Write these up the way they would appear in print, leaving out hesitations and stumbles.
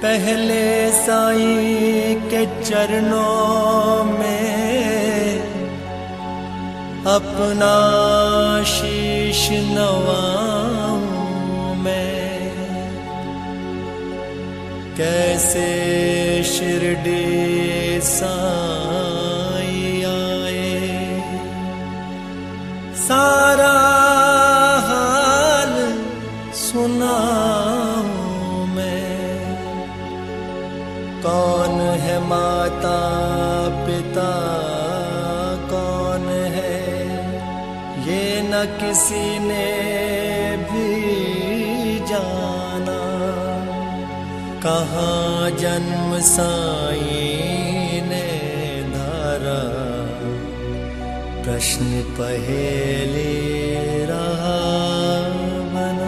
पहले साईं के चरणों में अपना शीश नवाऊं मैं, कैसे शिरडी साईं आए, सारा हाल सुनाऊं मैं। कौन है माता पिता कौन है, ये न किसी ने भी जाना। कहाँ जन्म साईं ने धारा, प्रश्न पहेली रहा बना।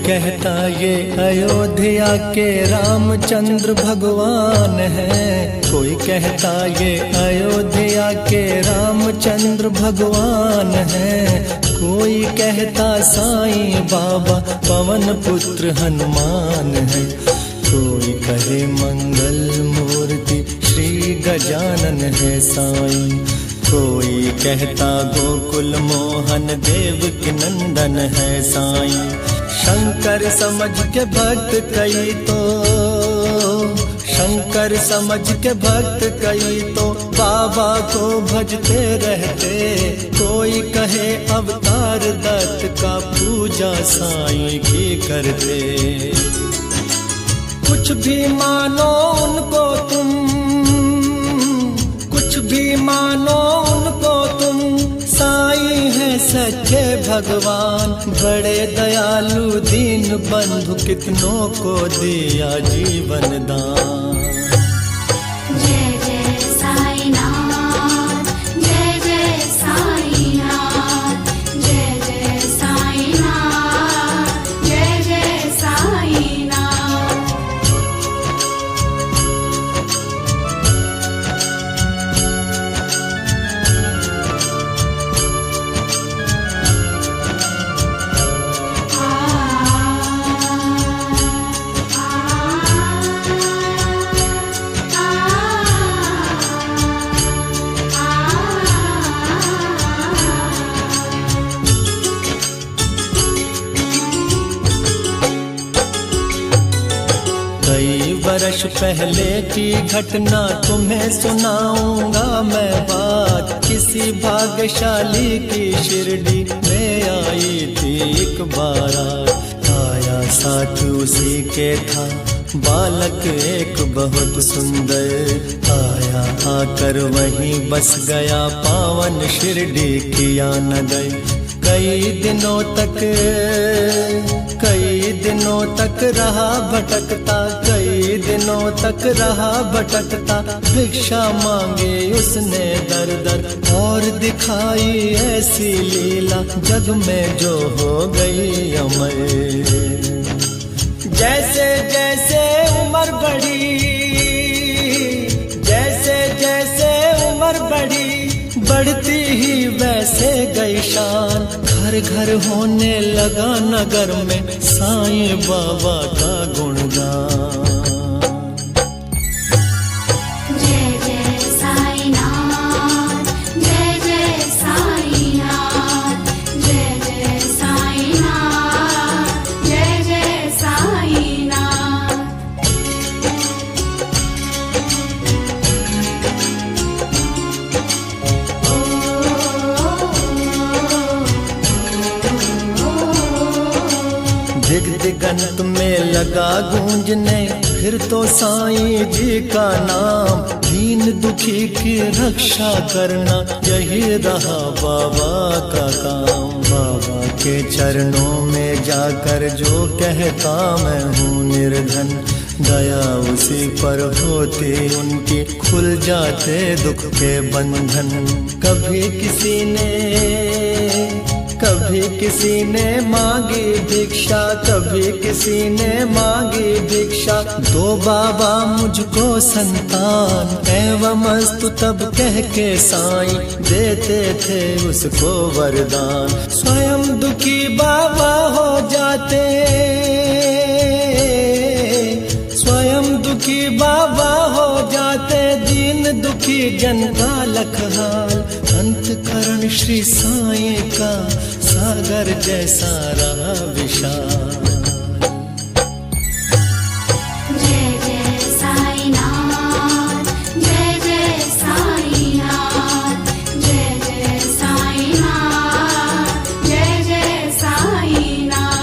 कहता ये अयोध्या के रामचंद्र भगवान है, कोई कहता ये अयोध्या के रामचंद्र भगवान है, कोई कहता साईं बाबा पवन पुत्र हनुमान है, कोई कहे मंगल मूर्ति श्री गजानन है साईं, कोई कहता गोकुल मोहन देव की नंदन है साईं। शंकर समझ के भक्त कई तो, शंकर समझ के भक्त कई तो बाबा को भजते रहते, कोई कहे अवतार दत्त का पूजा साईं की करते। कुछ भी मानो उनको तुम, कुछ भी मानो उनको तुम, साईं है सच्चे भगवान, बड़े दयालु दीन बंधु कितनों को दिया जीवन दान। जय जय साईनाथ, जय जय साईनाथ, जय जय साईनाथ, जय जय साईनाथ। कई वर्ष पहले की घटना तुम्हें सुनाऊंगा मैं बात, किसी भाग्यशाली की शिरडी में आई थी एक बारात। आया साथ उसी के था बालक एक बहुत सुंदर, आया आकर वहीं बस गया पावन शिरडी किया नगर। कई दिनों तक रहा भटकता, कई दिनों तक रहा भटकता, भिक्षा मांगे उसने दर दर, और दिखाई ऐसी लीला जग में जो हो गई अमर। जैसे जैसे उम्र बढ़ी, जैसे जैसे उम्र बढ़ी, बढ़ती ही वैसे गई शान, घर घर होने लगा नगर में साईं बाबा का गुणगान। जय जय साईनाथ, जय जय साईनाथ, जय जय साईनाथ, जय जय साईनाथ। ओ दिगंत में लगा गूंजने, फिर तो साईं जी का नाम। दीन दुखी की रक्षा करना यही रहा बाबा का काम। बाबा के चरणों में जाकर जो कहता मैं हूँ निर्धन, दया उसी पर होती उनकी, खुल जाते दुख के बंधन। कभी किसी ने मांगी भिक्षा, कभी किसी ने मांगी भिक्षा। दो बाबा मुझको संतान, एवं अस्तु तब कह के साईं देते थे उसको वरदान। स्वयं दुखी बाबा हो जाते, स्वयं दुखी बाबा हो जाते, दीन दुखी जन का लखहाल। अंतकरण श्री साईं का सागर जैसा रहा विशाल। जय जय साईनाथ, जय जय साईनाथ, जय जय साईनाथ, जय जय साईनाथ।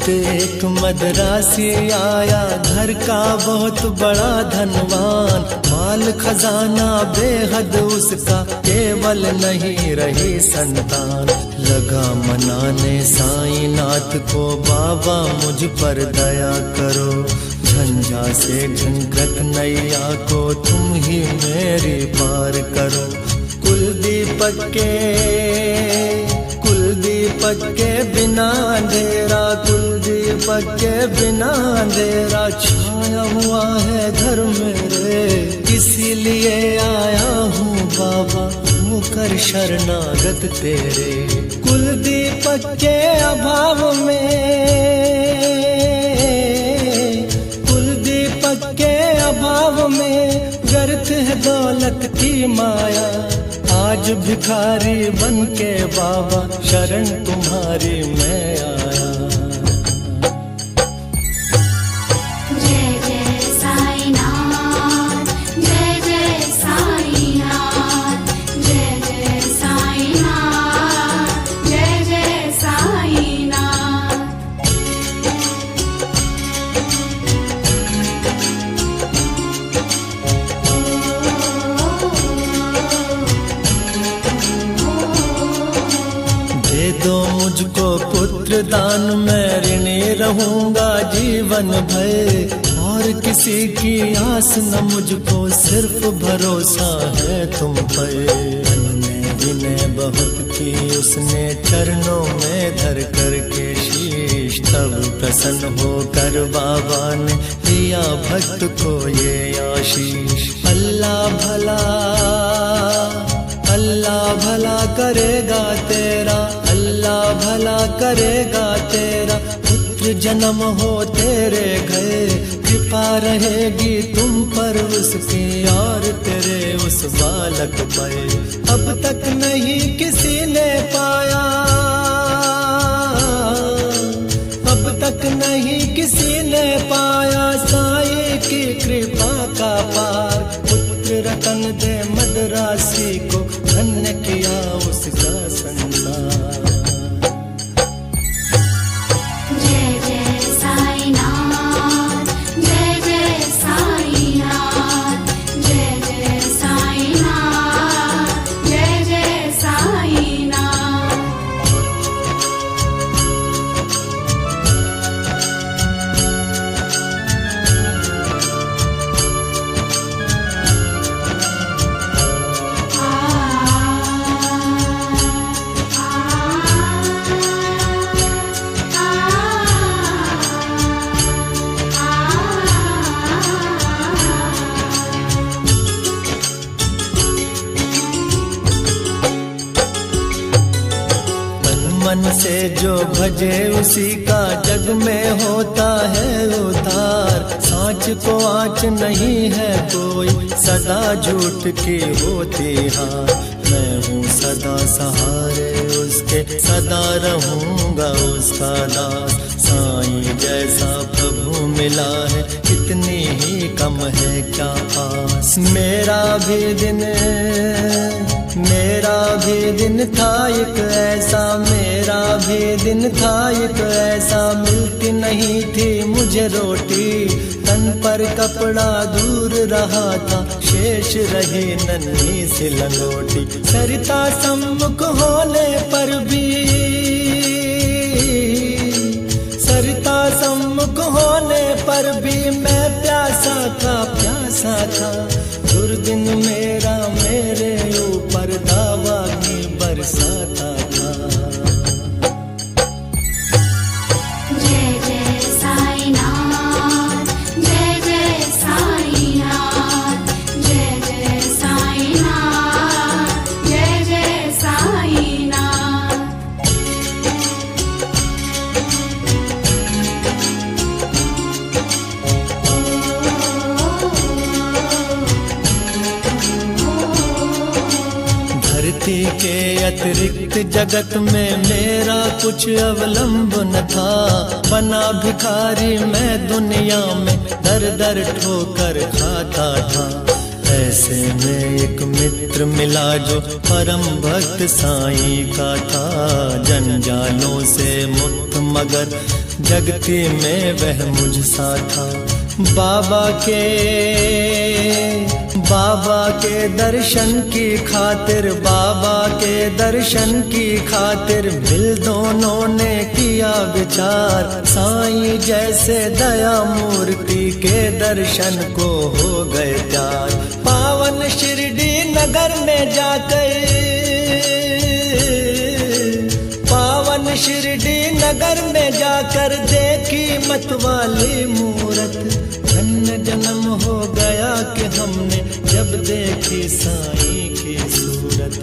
एक मदरासी आया, घर का बहुत बड़ा धनवान। माल खजाना बेहद उसका, केवल नहीं रही संतान। लगा मनाने साईं नाथ को, बाबा मुझ पर दया करो। झंझा से झंझट नैया को तुम ही मेरी पार करो। कुलदीपक के बिना अंधेरा, कुलदीपक के बिना अंधेरा छाया हुआ है घर मेरे। इसीलिए आया हूँ बाबा होकर शरणागत तेरे। कुलदीपक के अभाव में, कुलदीपक के अभाव में व्यर्थ है दौलत की माया। आज भिखारी बन के बाबा शरण तुम्हारी मैं आया। जय जय साईनाथ, जय जय साईनाथ, जय जय साईनाथ, जय जय साईनाथ। दे दो मुझको पुत्र दान, मैं ऋणी रहूंगा जीवन भर। और किसी की आस न मुझको, सिर्फ भरोसा है तुम पर। हमने विनय बहुत की उसने, चरणों में धर कर के शीश। तब प्रसन्न होकर बाबा ने दिया भक्त को ये आशीष। अल्लाह भला करेगा तेरा, अल्लाह भला करेगा तेरा। पुत्र जन्म हो तेरे घर, कृपा रहेगी तुम पर उसकी, और तेरे उस बालक पर। अब तक नहीं किसी ने पाया, अब तक नहीं किसी ने पाया साईं की कृपा का पार। पुत्र रतन दे मदरासी को, धन्य किया उसका संसार। जय जय साईनाथ, जय जय साईनाथ, जय जय साईनाथ, जय जय साईनाथ। आ मन से जो भजे उसी का जग में होता है उद्धार। सांच को आँच नहीं है कोई, सदा झूठ की होती हार। मैं हूँ सदा सहारे उसके, सदा रहूँगा उसका दास। साईं जैसा प्रभु मिला है, कितनी ही कम है क्या आस। मेरा भी दिन था एक ऐसा, मेरा भी दिन था एक ऐसा। मिलती नहीं थी मुझे रोटी, तन पर कपड़ा दूर रहा था, शेष रही नन्ही सी लंगोटी। सरिता सम्मुख होने पर भी, सरिता सम्मुख होने पर भी मैं प्यासा था। दुर्दिन मेरा मेरे ऊपर दावा की बरसाता था। जय जय साईनाथ, जय जय साईनाथ, जय जय साईनाथ, जय जय साईनाथ। धरती के अतिरिक्त जगत में मेरा कुछ अवलंब न था। बना भिखारी मैं दुनिया में, दर दर ठोकर खाता था। ऐसे में एक मित्र मिला जो परम भक्त साईं का था। जंजालों से मुक्त मगर जगती में वह मुझ सा था। बाबा के दर्शन की खातिर, बाबा के दर्शन की खातिर मिल दोनों ने किया विचार। साईं जैसे दया मूर्ति के दर्शन को हो गए प्यार। पावन शिरडी नगर में जाकर, पावन शिरडी नगर में जाकर देखी मतवाली मूरत। धन्य जन्म हो गया कि हमने जब देखी साईं की सूरत।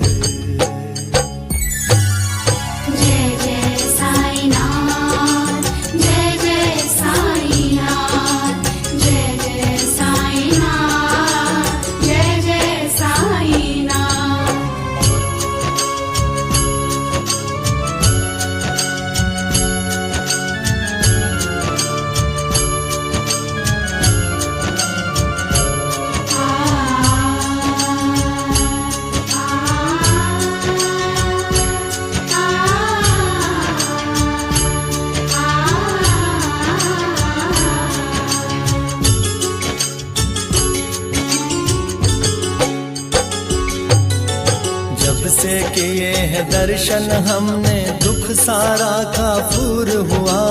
जय जय साईनाथ, जय जय साईनाथ, जय जय साईनाथ, जय जय साईनाथ। से किए हैं दर्शन हमने, दुख सारा काफूर हुआ।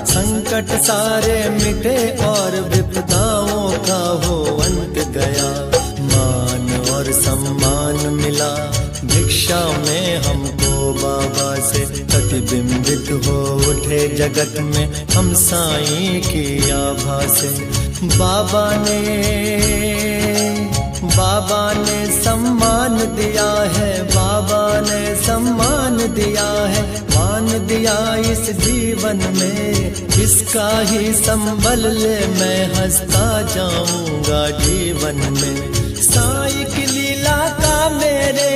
संकट सारे मिटे और विपदाओं का वो अंत गया। मान और सम्मान मिला भिक्षा में हमको बाबा से। प्रतिबिंबित हो उठे जगत में हम साईं की आभा से। बाबा ने सम्मान दिया है, बाबा ने सम्मान दिया है। मान दिया इस जीवन में, इसका ही संबल ले मैं हंसता जाऊंगा जीवन में। साईं की लीला का मेरे,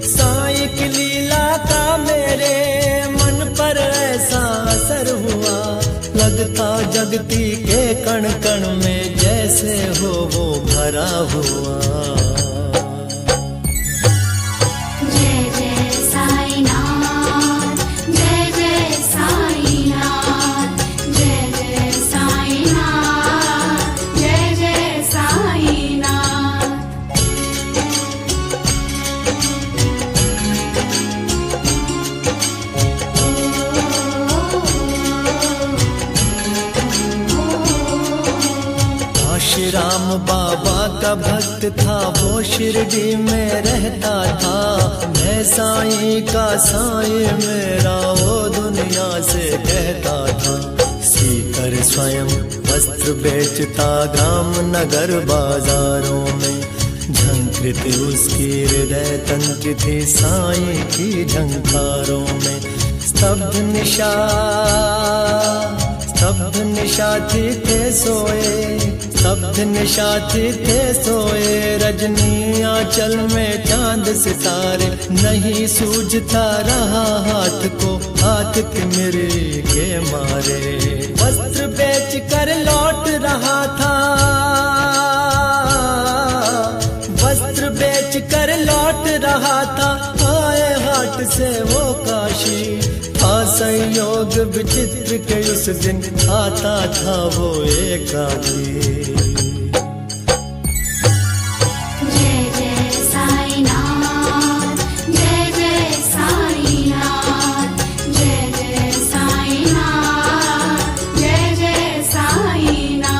साईं की लीला का मेरे मन पर ऐसा असर हुआ। लगता जगती के कण कण में जैसे हो वो भरा हुआ। जय जय साईनाथ, जय जय साईनाथ, जय जय साईनाथ, जय जय साईनाथ। श्री राम बाबा का भक्त था, वो शिरडी में रहता था। मैं साईं का साईं मेरा वो दुनिया से कहता था। सीकर स्वयं वस्त्र बेचता ग्राम नगर बाजारों में। झंकृ स्थित उसकी हृदय तंत्र थी साईं की झंकारों में। स्तब्ध निशाती थे सोए, स्तब्ध निशाती थे सोए। रजनी आंचल में चांद सितारे, नहीं सूझता रहा हाथ को हाथ के मेरे के मारे। वस्त्र बेच कर लौट रहा था, वस्त्र बेच कर लौट रहा था। आए हाट से वो काशी, था संयोग विचित्र के उस दिन आता था वो एकाकी। जय जय साईनाथ, जय जय साईनाथ, जय जय साईनाथ, जय जय साईनाथ।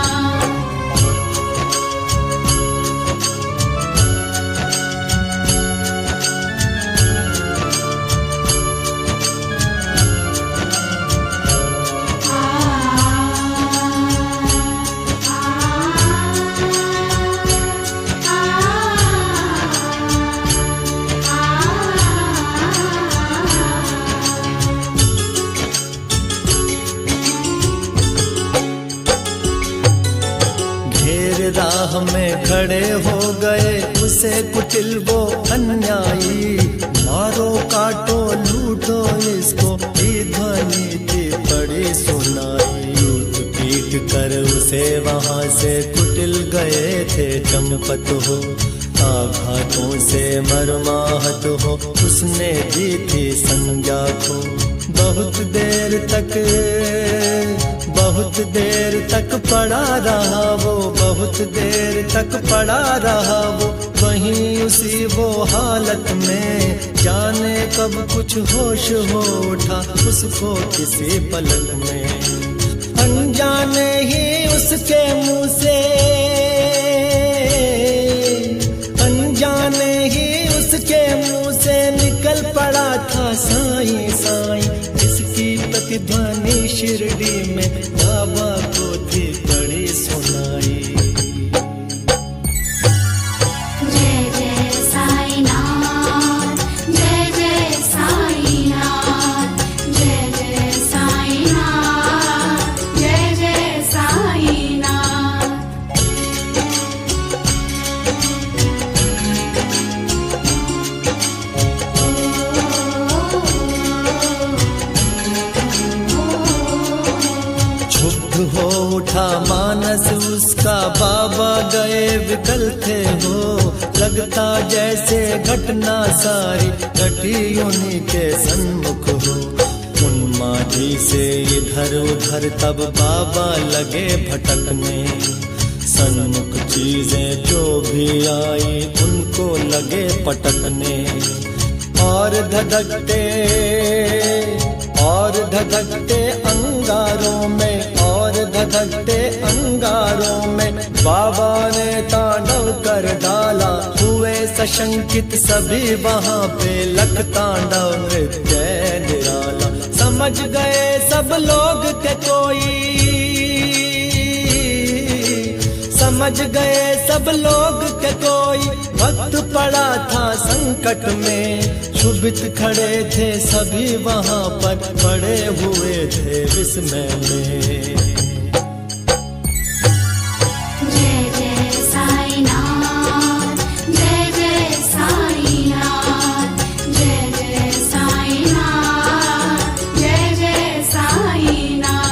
राह में खड़े हो गए उसे कुटिल वो अन्यायी। मारो काटो लूटो इसको, ये ध्वनि थी बड़ी सुनाई। लूट पीट कर उसे वहां से कुटिल गए थे चंपत हो। आघातों से मरमाहत हो उसने दी थी संज्ञा को। बहुत देर तक पड़ा रहा वो, बहुत देर तक पड़ा रहा वो। वहीं उसी वो हालत में जाने कब कुछ होश हो उठा उसको किसी पलक में। अनजाने ही उसके मुंह से, अनजाने ही उसके मुंह से निकल पड़ा था साईं साईं, जिसकी प्रतिध्वनि शिरडी में बाबा को थी बड़ी सुनाई। जय जय साईनाथ, जय जय साईनाथ, जय जय साईनाथ, जय जय साईनाथ। हो उठा मानस उसका, बाबा गए विकल थे हो। लगता जैसे घटना सारी घटी उन्हीं के सन्मुख हो। उन्मादी से इधर उधर तब बाबा लगे भटकने। सन्मुख चीजें जो भी आई उनको लगे पटकने। और धधकते अंगारों में, और धधकते अंगारों में बाबा ने तांडव कर डाला। हुए सशंकित सभी वहां पे, लख तांडव नृत्य निराला। समझ गए सब लोग के कोई, समझ गए सब लोग के कोई। वक्त पड़ा था संकट में, क्षुभित खड़े थे सभी वहां पर, पड़े हुए थे विस्मय में। जय जय साईनाथ, जय जय साईनाथ, जय जय साईनाथ, जय जय साईनाथ।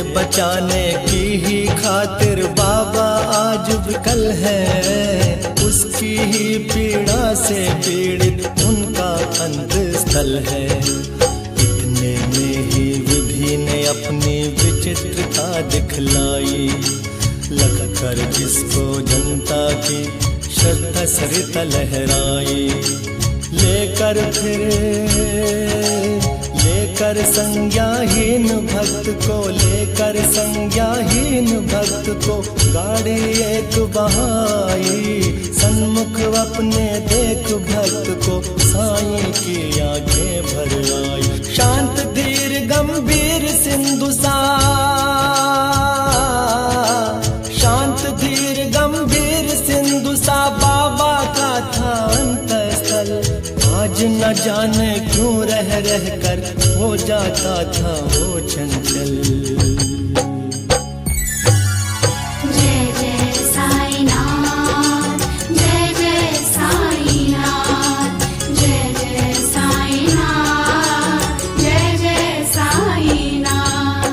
बचाने की ही खातिर बाबा आज विकल है। उसकी ही पीड़ा से पीड़ित उनका अंत स्थल है। इतने में ही विधि ने अपनी विचित्रता दिखलाई। लग कर जिसको जनता की श्रद्धा सरित लहराई, लेकर संज्ञाहीन भक्त को, लेकर संज्ञाहीन भक्त को गाड़ी एक बहाई। सन्मुख अपने देख भक्त को साईं की आंखें भर आई। शांत धीर गंभीर सिंधु सा, शांत धीर गंभीर सिंधु सा बाबा का था अंतस्थल। आज न जाने क्यों रह कर हो जाता था वो चंचल। जय जय साईनाथ, जय जय साईनाथ, जय जय साईनाथ, जय जय साईनाथ।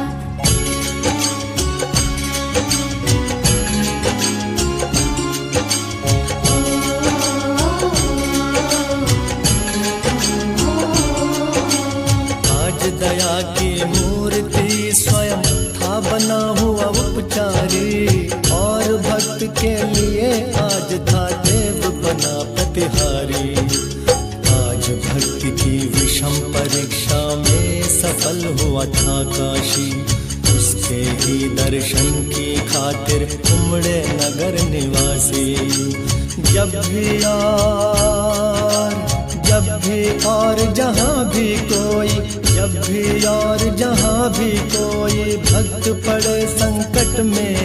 दया की मूर्ति स्वयं था बना हुआ उपचारी, और भक्त के लिए आज था देव बना प्रतिहारी। आज भक्त की विषम परीक्षा में सफल हुआ था काशी, उसके ही दर्शन की खातिर उमड़े नगर निवासी। जब भी और जहाँ भी कोई, जब भी और जहाँ भी कोई भक्त पड़े संकट में,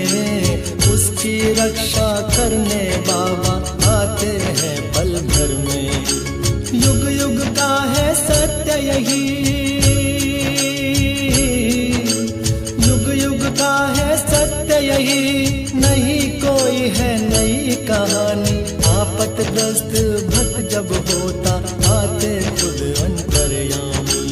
उसकी रक्षा करने बाबा आते हैं पल भर में। युग युग का है सत्य यही, युग युग का है सत्य यही, नहीं कोई है नई कहानी। आपतग्रस्त भक्त जब होता आते खुद अंतर्यामी।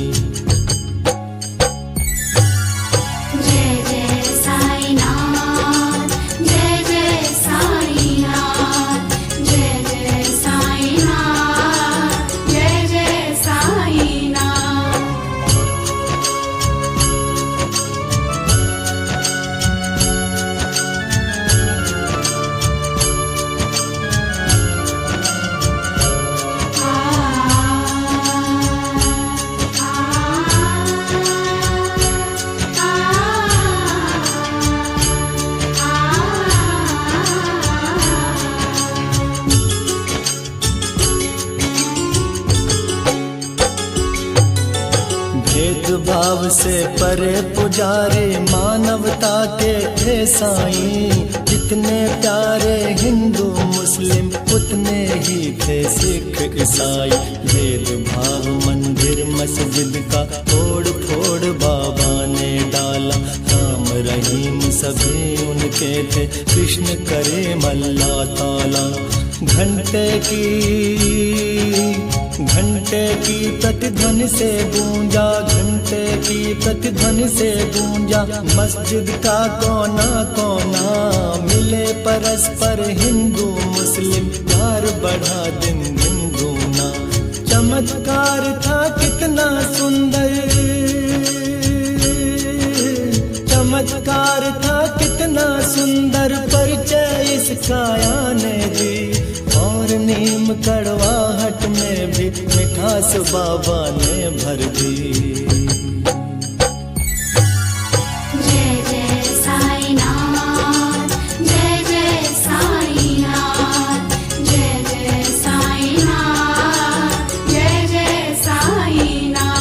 जय जय साईनाथ, जय जय साईनाथ, जय जय साईनाथ, जय जय साईनाथ। भेदभाव से परे पुजारी मानवता के थे साईं। जितने प्यारे हिंदू मुस्लिम उतने ही थे सिख ईसाई। भेदभाव मंदिर मस्जिद का तोड़ फोड़ बाबा ने डाला। राम रहीम सभी उनके थे, कृष्ण करीम अल्लाह ताला। घंटे की प्रतिध्वनि से गूंजा, घंटे की प्रतिध्वनि से गूंजा मस्जिद का कोना कोना। मिले परस्पर हिंदू मुस्लिम, प्यार बढ़ा दिन दिन दूना। चमत्कार था कितना सुंदर, चमत्कार था कितना सुंदर, परिचय इसका आने दी। और नीम कड़वाहट में भी मिठास बाबा ने भर दी। जय जय साईनाथ, जय जय साईनाथ, जय जय साईनाथ, जय जय साईनाथ।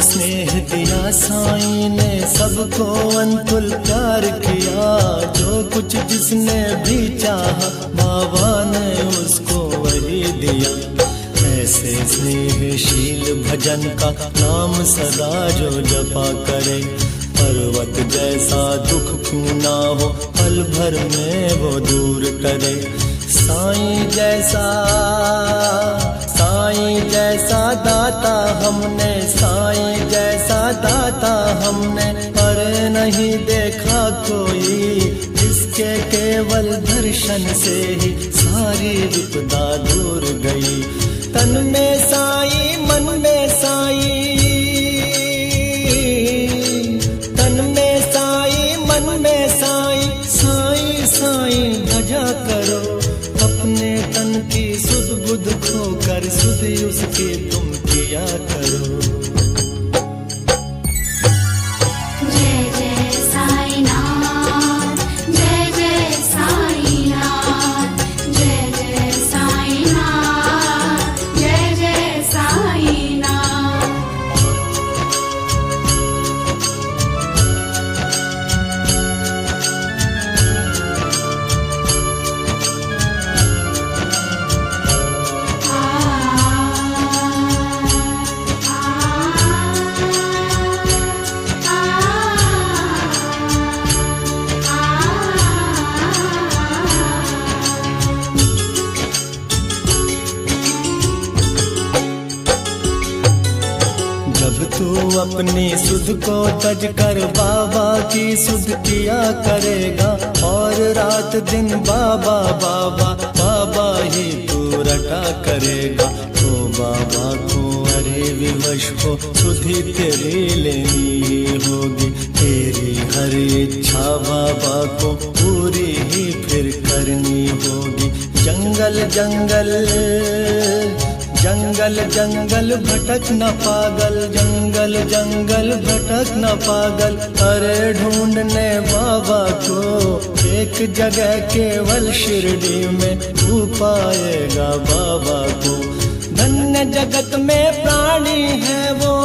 स्नेह दिया साईं ने, सबको अनतुल प्यार किया। जो कुछ जिसने भी चाहा बाबा ने उसको वही दिया। ऐसे स्नेहशील भजन का नाम सदा जो जपा करे। पर्वत जैसा दुख क्यों ना हो, पल भर में वो दूर करे। साईं जैसा दाता हमने, साईं जैसा दाता हमने पर नहीं देखा कोई। जिसके केवल दर्शन से ही सारी विपदा दूर गई। तन में साई मन में साई, तन में साई मन में साई, साई साई भजा करो। अपने तन की सुध बुध खोकर सुध उसकी तुम किया करो। जय जय साईनाथ, जय जय साईनाथ, जय जय साईनाथ, जय जय साईनाथ। जब तू अपनी सुध को तज कर बाबा की सुध किया करेगा, और रात दिन बाबा बाबा बाबा ही तू रटा करेगा। तो बाबा को अरे विवश हो सुधी तेरी लेनी होगी, तेरी हर इच्छा बाबा को पूरी ही फिर करनी होगी। जंगल जंगल जंगल जंगल भटक न पागल, जंगल जंगल भटक न पागल। अरे ढूंढने बाबा को एक जगह केवल शिरडी में तू पाएगा बाबा को। धन्य जगत में प्राणी है वो,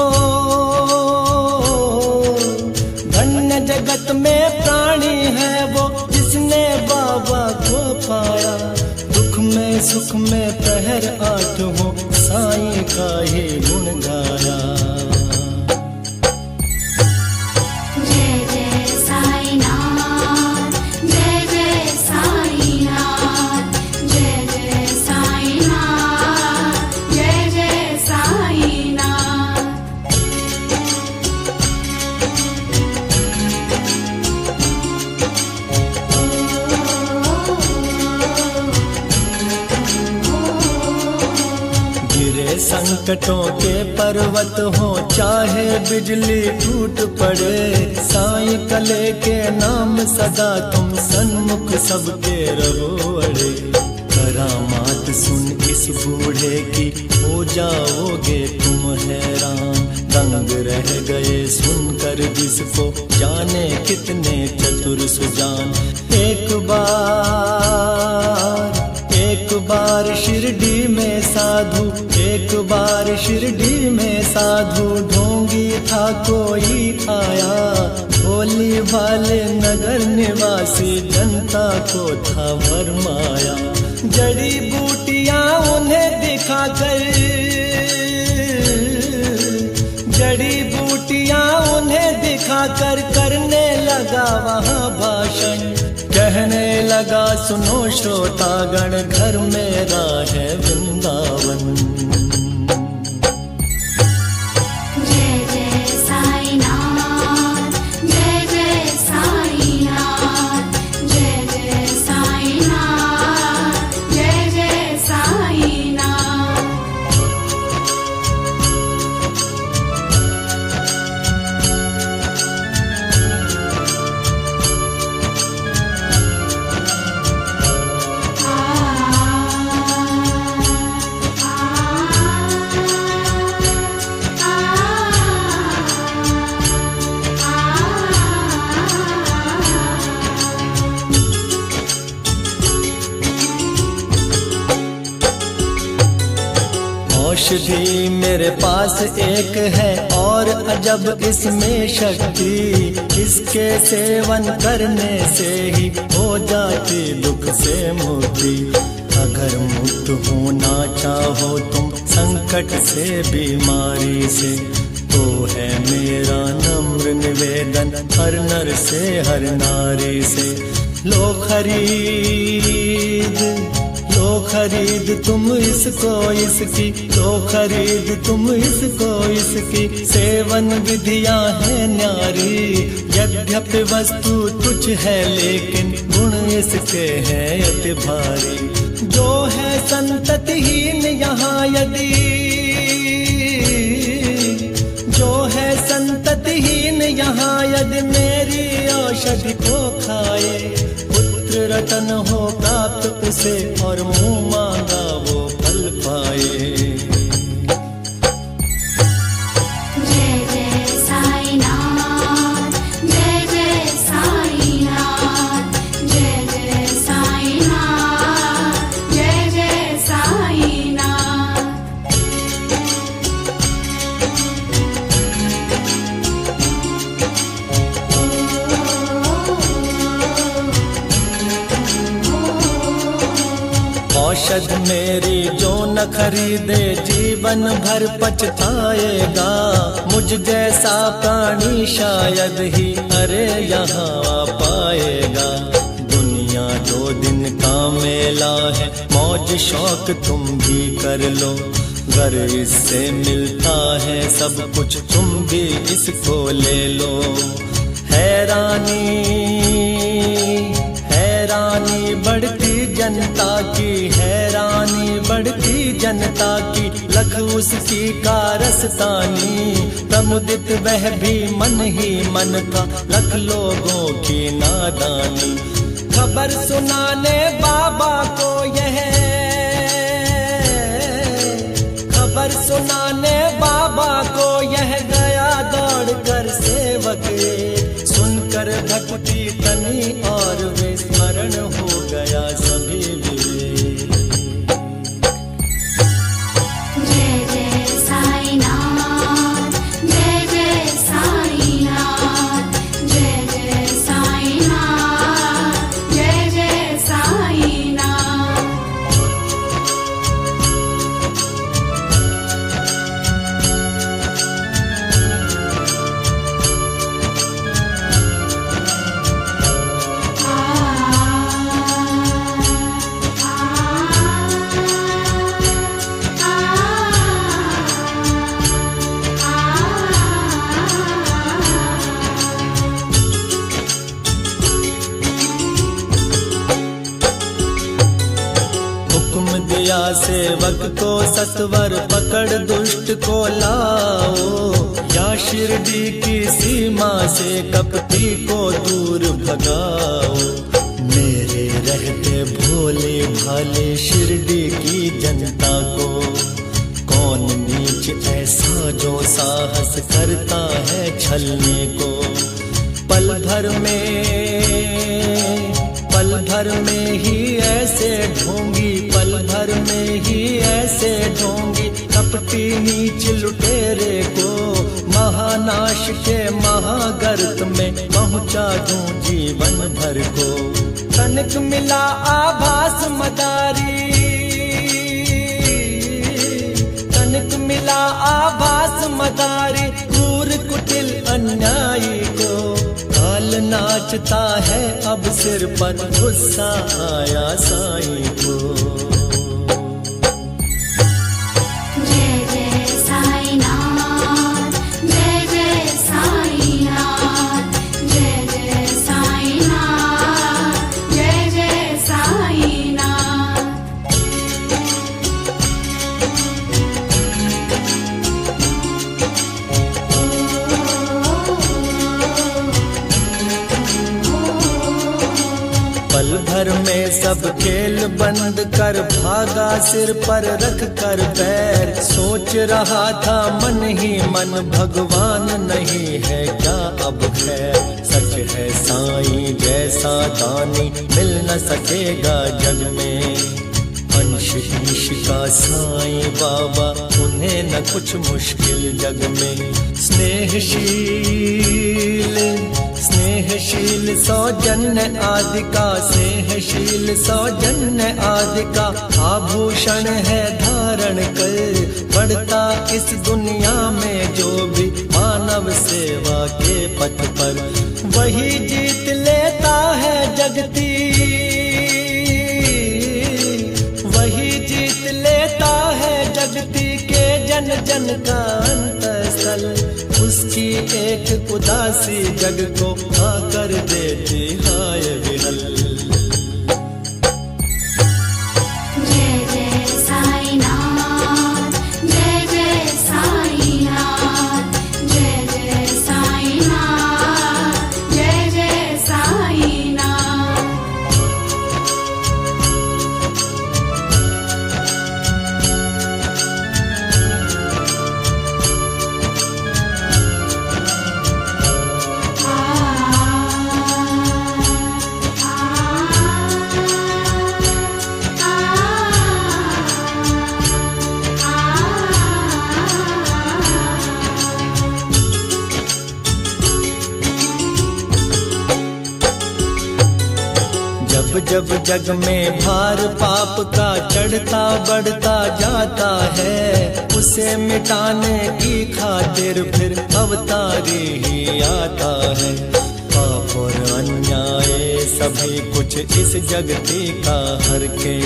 धन्य जगत में प्राणी है वो, जिसने बाबा को पाया। दुख में सुख में पहर आठ हो, साईं का ही गुण गाया। जय जय साईनाथ, जय जय साईनाथ, जय जय साईनाथ, जय जय साईनाथ। गिरे संकटों के पर्वत हो, चाहे बिजली टूट पड़े, साईं कले के नाम सदा तुम सन्मुख सबके रहो अड़े। करामात सुन इस बूढ़े की, हो जाओगे तुम हैरान। दंग रह गए सुनकर जिसको, जाने कितने चतुर सुजान। एक बार शिरडी में साधु, एक बार शिरडी में साधु, ढोंगी था कोई आया। भोली भाले नगर निवासी जनता को था भरमाया। जड़ी बूटियां उन्हें दिखाकर, जड़ी बूटियां उन्हें दिखाकर करने लगा वहाँ भाषण। कहने लगा सुनो श्रोतागण, घर मेरा है वृंदावन। जय जय साईनाथ, जय जय साईनाथ, जय जय साईनाथ, जय जय साईनाथ। औषधि मेरे पास एक है और अजब इसमें शक्ति, इसके सेवन करने से ही हो जाती दुख से मुक्ति। अगर मुक्त होना चाहो तुम संकट से बीमारी से, तो है मेरा नम्र निवेदन हर नर से हर नारी से। लो खरीद तुम इसको इसकी, लो खरीद तुम इसको इसकी। सेवन विधियां है न्यारी, यद्यपि वस्तु तुच्छ है लेकिन गुण इसके हैं अति भारी। जो है संततिहीन यहाँ यदि, जो है संततिहीन यहाँ यदि मेरी औषधि को खाए, पुत्र रतन हो प्राप्त उसे और मुँह मांगा वो फल पाए। औषध मेरी जो न खरीदे जीवन भर पछताएगा, मुझ जैसा प्राणी शायद ही अरे यहाँ आ पाएगा। दुनिया 2 दिन का मेला है, मौज शौक तुम भी कर लो, घर इससे मिलता है सब कुछ तुम भी इसको ले लो। हैरानी हैरानी बढ़ती जनता की, हैरानी बढ़ती जनता की, लख उसकी कारस्तानी, प्रमुदित वह भी मन ही मन का, लख लोगों की नादानी। खबर सुनाने बाबा को यह, खबर सुनाने बाबा को यह गया दौड़ कर सेवक, सुनकर भक्ति तनी और विस्मरण हो गया सभी विवेक। जय जय साईनाथ, जय जय साईनाथ, जय जय साईनाथ, जय जय साईनाथ। सेवक को सत्वर पकड़ दुष्ट को लाओ, या शिरडी की सीमा से कपटी को दूर भगाओ। मेरे रहते भोले भाले शिरडी की जनता को, कौन नीच ऐसा जो साहस करता है छलने को। पल भर में ही ऐसे ढोंगी, पल भर में ही ऐसे ढोंगी, कपटी नीच लुटेरे को, महानाश के महागर्त में पहुंचा दूं जीवन भर को। तनिक मिला आभास मदारी, तनिक मिला आभास मदारी, क्रूर कुटिल अन्यायी को। काल नाचता है अब सिर पर, गुस्सा आया साईं को। जय जय साईनाथ, जय जय साईनाथ, जय जय साईनाथ, जय जय साईनाथ। पल भर में सब खेल बंद कर भागा, सिर पर रख कर पैर, सोच रहा था मन ही मन भगवान नहीं है क्या अब खैर। सच है साईं जैसा दानी मिल न सकेगा जग में, अंश ईश का साईं बाबा उन्हें न कुछ मुश्किल जग में। स्नेहशील सौजन्य आदि का, स्नेहशील सौजन्य आदि का, आभूषण है धारण कर, बढ़ता इस दुनिया में जो भी मानव सेवा के पथ पर। वही जीत लेता है जगती, वही जीत लेता है जगती के जन जन का अंतस्थल। उसकी एक उदासी जग को आकर देती हाय विहल। जब जग में भार पाप का चढ़ता बढ़ता जाता है, उसे मिटाने की खातिर फिर अवतारी ही आता है। पाप और अन्याय सभी कुछ इस जगती का हर के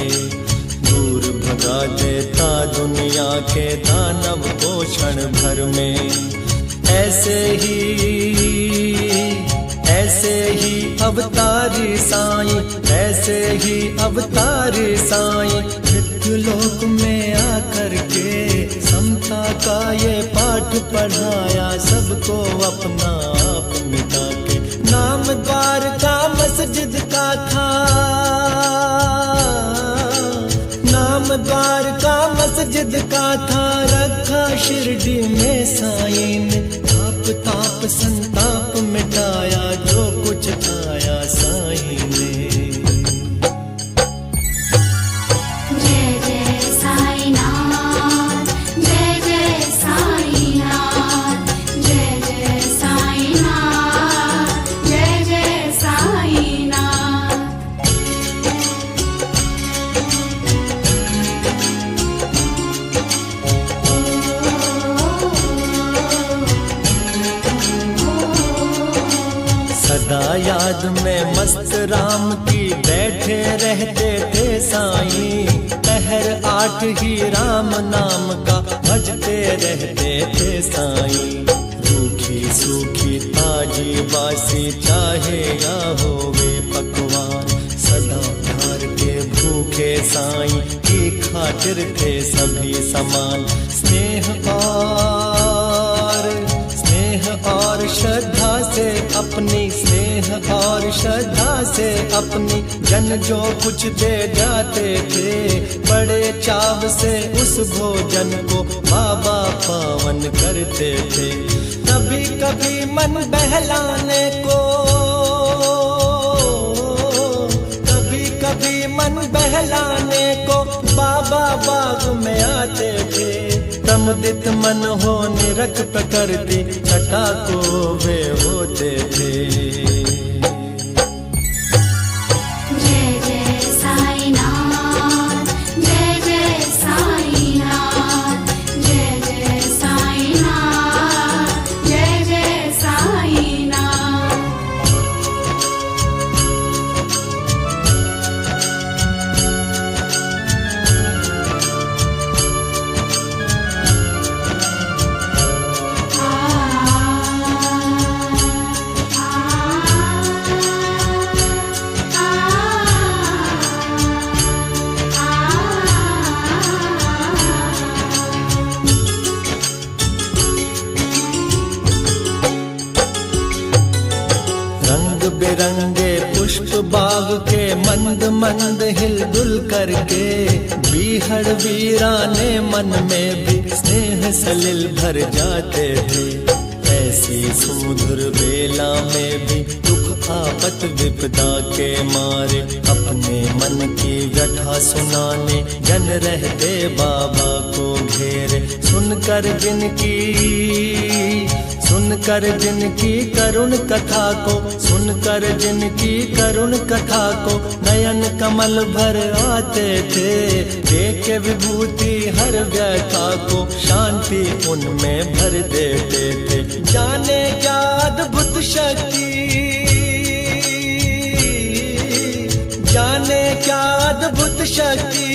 दूर भगा देता दुनिया के दानव को क्षण भर में। ऐसे ही अवतारी साईं, ऐसे ही अवतारी साईं, मृत्यु लोक में आकर के समता का ये पाठ पढ़ाया, सबको अपना आप मिटा के। नाम द्वारका मस्जिद का था, नाम द्वारका मस्जिद का था, रखा शिरडी में साईं ने। ताप संताप मिटाया, जो कुछ आया साईं ने। जय जय साईनाथ, जय जय साईनाथ, जय जय साईनाथ, जय जय साईनाथ। सदा याद में मस्त राम की बैठे रहते थे साईं, पहर 8 ही राम नाम का भजते रहते थे साईं। रूखी सूखी ताजी बासी चाहे या होवे पकवान, सदा प्यार के भूखे साईं की खातिर थे सभी समान। स्नेह और श्रद्धा से अपनी, स्नेह और श्रद्धा से अपनी, जन जो कुछ दे जाते थे, बड़े चाव से उस भोजन को बाबा पावन करते थे। कभी कभी मन बहलाने को, कभी कभी मन बहलाने को बाबा बाग में आते थे। प्रमुदित मन हो निरख प्रकृति छटा को वे होते थे। जय जय साईनाथ, जय जय साईनाथ, जय जय साईनाथ, जय जय साईनाथ। बिरंगे पुष्प बाग के मंद मंद हिलडुल करके, बीहड़ वीराने मन में भी स्नेह सलिल भर जाते थे। ऐसी सुमधुर बेला में भी दुख आफत विपदा के मारे, अपने मन की व्यथा सुनाने जन रहते बाबा को घेरे। सुनकर जिनकी करुण कथा को, सुनकर जिनकी करुण कथा को, नयन कमल भर आते थे। देखे विभूति हर व्यथा को, शांति उनमें भर देते थे। जाने क्या अद्भुत शक्ति, जाने क्या अद्भुत शक्ति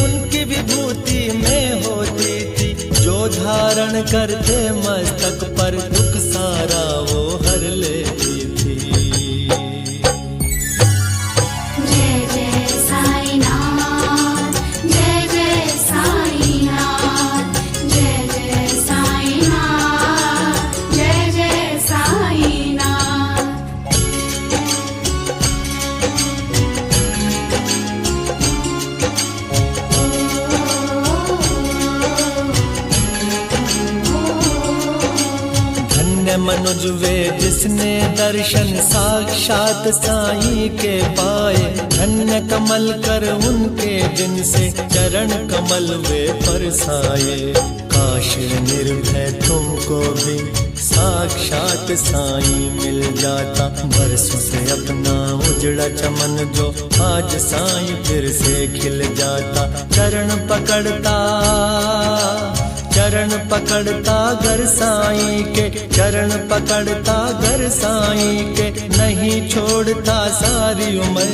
उनकी विभूति में होती थी। जो धारण करते मस्तक पर, दुख सारा वो हर लेती थी। जय जय साईनाथ, जय जय साईनाथ, जय जय साईनाथ, जय जय साईनाथ। मनुज वे जिसने दर्शन साक्षात साईं के पाए, धन्य कमल कर उनके जिनसे चरण कमल वे परसाए। काश निर्भय तुमको भी साक्षात साईं मिल जाता। बरसों से अपना उजड़ा चमन जो आज साईं फिर से खिल जाता। चरण पकड़ता घर साईं के, चरण पकड़ता घर साईं के, नहीं छोड़ता सारी उम्र,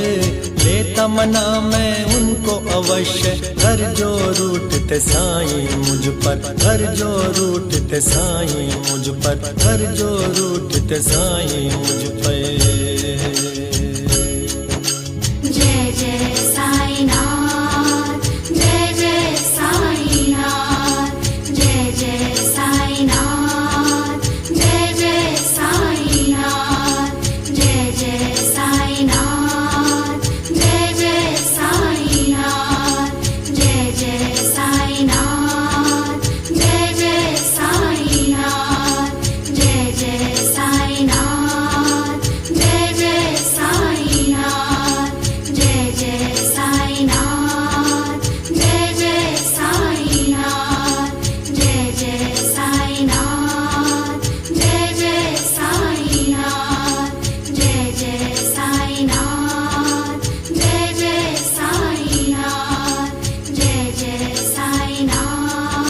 लेता मना मैं उनको अवश्य। घर जो रूठते साईं मुझ पर, घर जो रूठते साईं मुझ पर, घर जो रूठते साईं मुझ पर। जय जय